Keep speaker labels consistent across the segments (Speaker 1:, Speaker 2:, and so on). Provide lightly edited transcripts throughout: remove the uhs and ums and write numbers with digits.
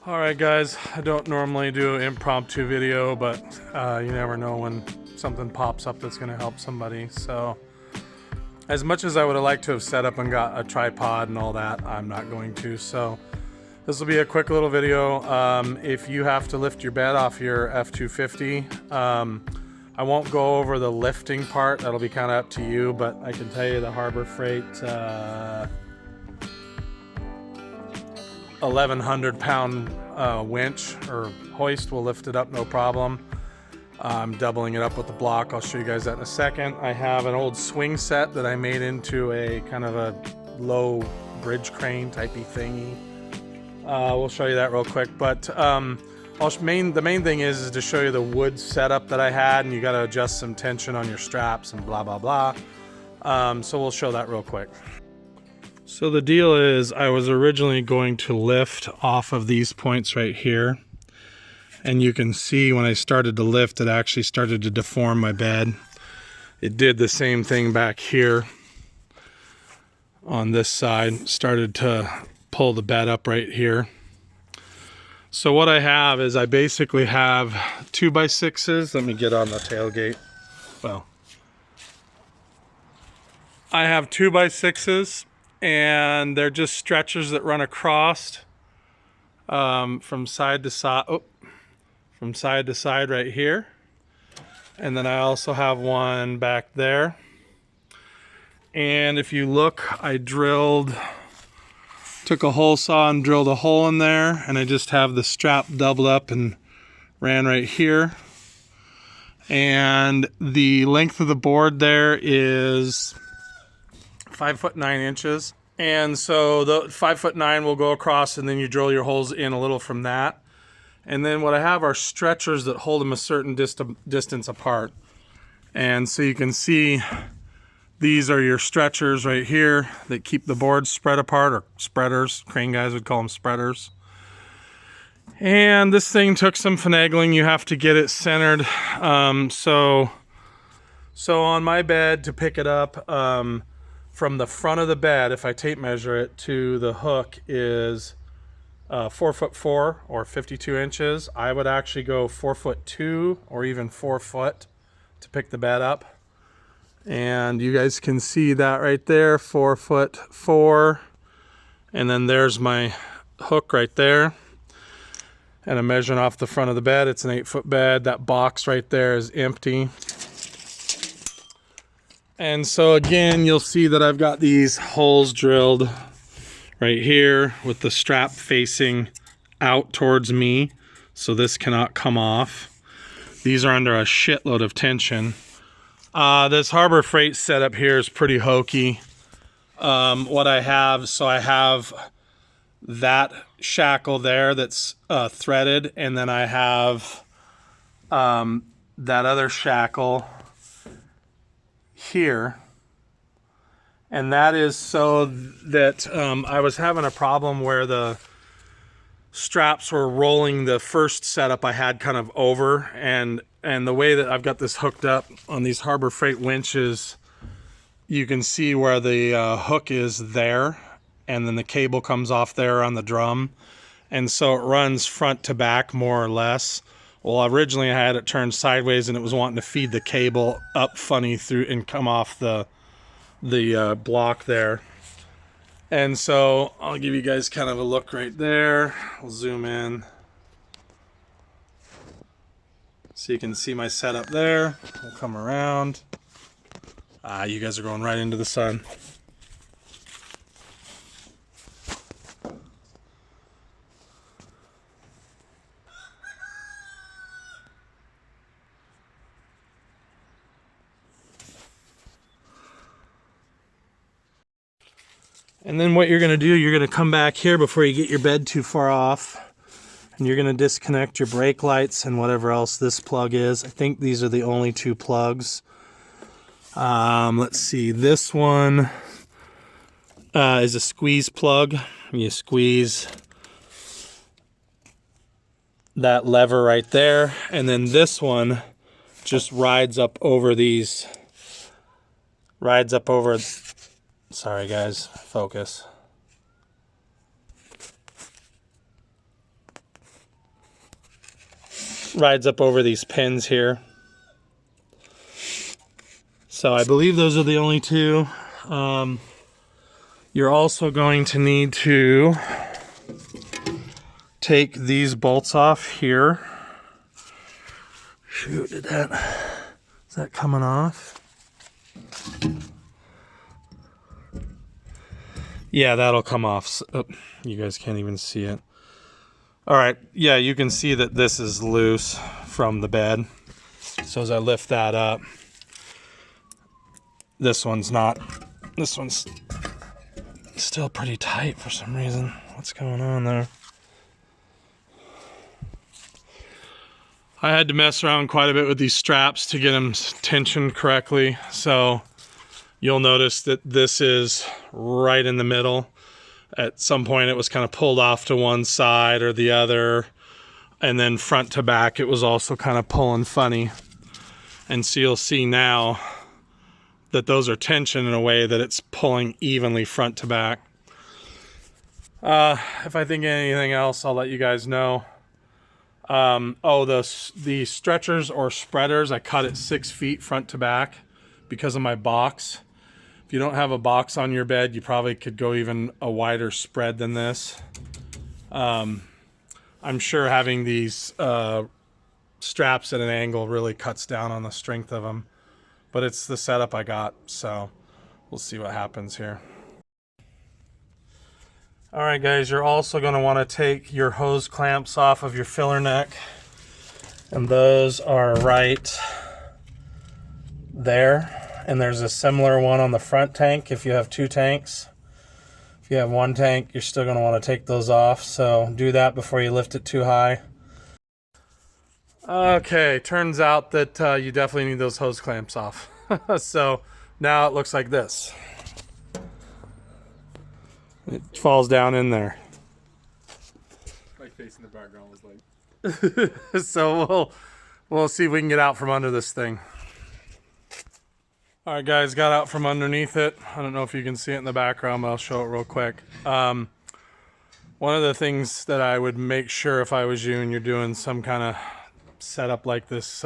Speaker 1: Alright guys, I don't normally do an impromptu video, but you never know when something pops up that's going to help somebody. So as much as I would have liked to have set up and got a tripod and all that, I'm not going to. So this will be a quick little video. If you have to lift your bed off your F250, I won't go over the lifting part. That'll be kind of up to you, but I can tell you the Harbor Freight 1,100 pound winch or hoist will lift it up no problem. I'm doubling it up with the block. I'll show you guys that in a second. I have an old swing set that I made into a kind of a low bridge crane typey thingy. We'll show you that real quick, but the main thing is to show you the wood setup that I had, and you got to adjust some tension on your straps and blah blah blah. So we'll show that real quick. So the deal is, I was originally going to lift off of these points right here, and you can see when I started to lift, it actually started to deform my bed. It did the same thing back here on this side, started to pull the bed up right here. So what I have is I basically have 2x6s. Let me get on the tailgate. Well, I have 2x6s. And they're just stretchers that run across from side to side. Oh, from side to side right here. And then I also have one back there. And if you look, I took a hole saw and drilled a hole in there, and I just have the strap doubled up and ran right here. And the length of the board there is 5'9" and so the 5'9" will go across, and then you drill your holes in a little from that. And then what I have are stretchers that hold them a certain distance apart. And so you can see these are your stretchers right here that keep the boards spread apart, or spreaders. Crane guys would call them spreaders. And this thing took some finagling. You have to get it centered. So on my bed, to pick it up, from the front of the bed, if I tape measure it, to the hook is 4'4" or 52 inches. I would actually go 4'2" or even 4 foot to pick the bed up. And you guys can see that right there, 4'4". And then there's my hook right there. And I'm measuring off the front of the bed. It's an 8-foot bed. That box right there is empty. And so again, you'll see that I've got these holes drilled right here with the strap facing out towards me, so this cannot come off. These are under a shitload of tension. This Harbor Freight setup here is pretty hokey. What I have, so I have that shackle there that's threaded, and then I have that other shackle here, and that is so that I was having a problem where the straps were rolling the first setup I had kind of over, and the way that I've got this hooked up on these Harbor Freight winches, you can see where the hook is there, and then the cable comes off there on the drum, and so it runs front to back more or less. Well, originally I had it turned sideways, and it was wanting to feed the cable up funny through and come off the block there. And so I'll give you guys kind of a look right there. I'll zoom in so you can see my setup there. We'll come around. You guys are going right into the sun. And then what you're going to do, you're going to come back here before you get your bed too far off, and you're going to disconnect your brake lights and whatever else this plug is. I think these are the only two plugs. Let's see, this one is a squeeze plug. You squeeze that lever right there, and then this one just rides up over these, sorry guys, focus. rides up over these pins here. So I believe those are the only two. You're also going to need to take these bolts off here. Shoot, is that coming off? Yeah, that'll come off. Oh, you guys can't even see it. All right, yeah, you can see that this is loose from the bed. So as I lift that up, this one's not. This one's still pretty tight for some reason. What's going on there? I had to mess around quite a bit with these straps to get them tensioned correctly. So you'll notice that this is right in the middle. At some point it was kind of pulled off to one side or the other. And then front to back, it was also kind of pulling funny. And so you'll see now that those are tensioned in a way that it's pulling evenly front to back. If I think of anything else, I'll let you guys know. The stretchers or spreaders, I cut it 6 feet front to back because of my box. If you don't have a box on your bed, you probably could go even a wider spread than this. I'm sure having these straps at an angle really cuts down on the strength of them, but it's the setup I got, so we'll see what happens here. All right, guys, you're also going to want to take your hose clamps off of your filler neck, and those are right there. And there's a similar one on the front tank if you have 2 tanks. If you have 1 tank, you're still going to want to take those off, so do that before you lift it too high. Okay, turns out that you definitely need those hose clamps off. So now it looks like this. It falls down in there.
Speaker 2: My face in the background was like...
Speaker 1: So we'll see if we can get out from under this thing. All right, guys, got out from underneath it. I don't know if you can see it in the background, but I'll show it real quick. One of the things that I would make sure if I was you and you're doing some kind of setup like this,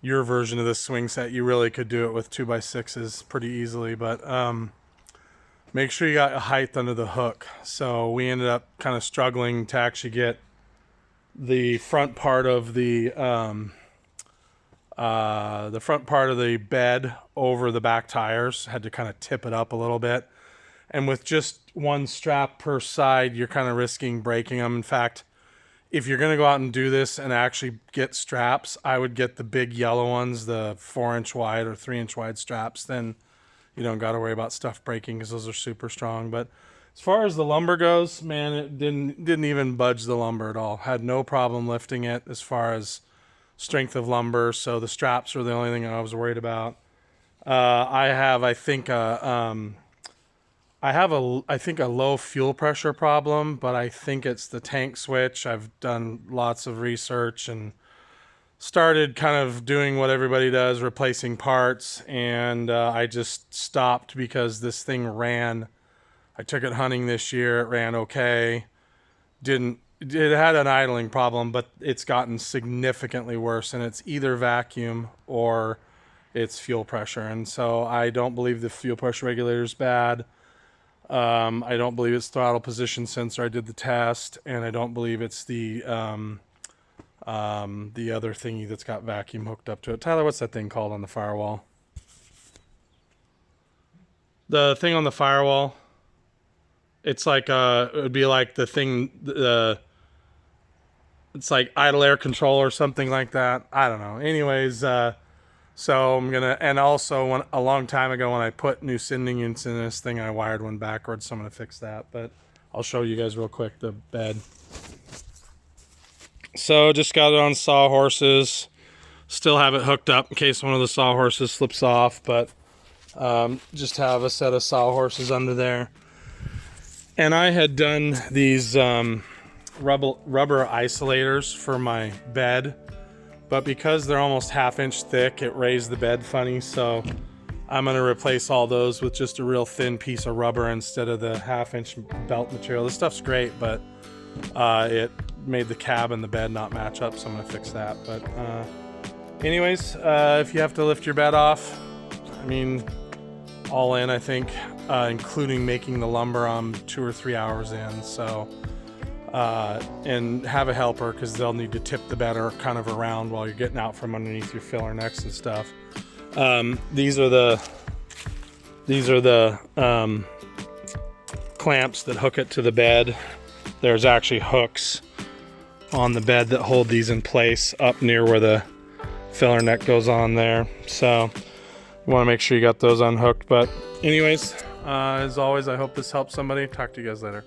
Speaker 1: your version of this swing set, you really could do it with 2x6s pretty easily, but make sure you got a height under the hook. So we ended up kind of struggling to actually get the front part of the front part of the bed over the back tires. Had to kind of tip it up a little bit, and with just one strap per side, you're kind of risking breaking them. In fact, if you're going to go out and do this and actually get straps, I would get the big yellow ones, the 4-inch wide or 3-inch wide straps. Then you don't got to worry about stuff breaking because those are super strong. But as far as the lumber goes, man, it didn't even budge the lumber at all. Had no problem lifting it as far as strength of lumber. So the straps were the only thing I was worried about. I think a low fuel pressure problem, but I think it's the tank switch. I've done lots of research and started kind of doing what everybody does, replacing parts, and I just stopped because this thing ran. I took it hunting this year. It ran okay. It had an idling problem, but it's gotten significantly worse, and it's either vacuum or it's fuel pressure. And so I don't believe the fuel pressure regulator is bad. I don't believe it's throttle position sensor. I did the test, and I don't believe it's the other thingy that's got vacuum hooked up to it. Tyler, what's that thing called on the firewall? The thing on the firewall. It's like it would be like the thing it's like idle air control or something like that. I don't know. Anyways, so I'm gonna, and also a long time ago when I put new sending units in this thing, I wired one backwards, so I'm gonna fix that. But I'll show you guys real quick the bed. So just got it on sawhorses. Still have it hooked up in case one of the sawhorses slips off, but just have a set of sawhorses under there. And I had done these rubber isolators for my bed, but because they're almost 1/2 inch thick, it raised the bed funny. So I'm going to replace all those with just a real thin piece of rubber instead of the 1/2 inch belt material. This stuff's great, but it made the cab and the bed not match up, so I'm gonna fix that. But anyways, if you have to lift your bed off, I mean, all in, I think, including making the lumber, I'm 2 or 3 hours in. So, and have a helper, because they'll need to tip the bed or kind of around while you're getting out from underneath your filler necks and stuff. These are the clamps that hook it to the bed. There's actually hooks on the bed that hold these in place up near where the filler neck goes on there. So you want to make sure you got those unhooked. But anyways, as always, I hope this helps somebody. Talk to you guys later.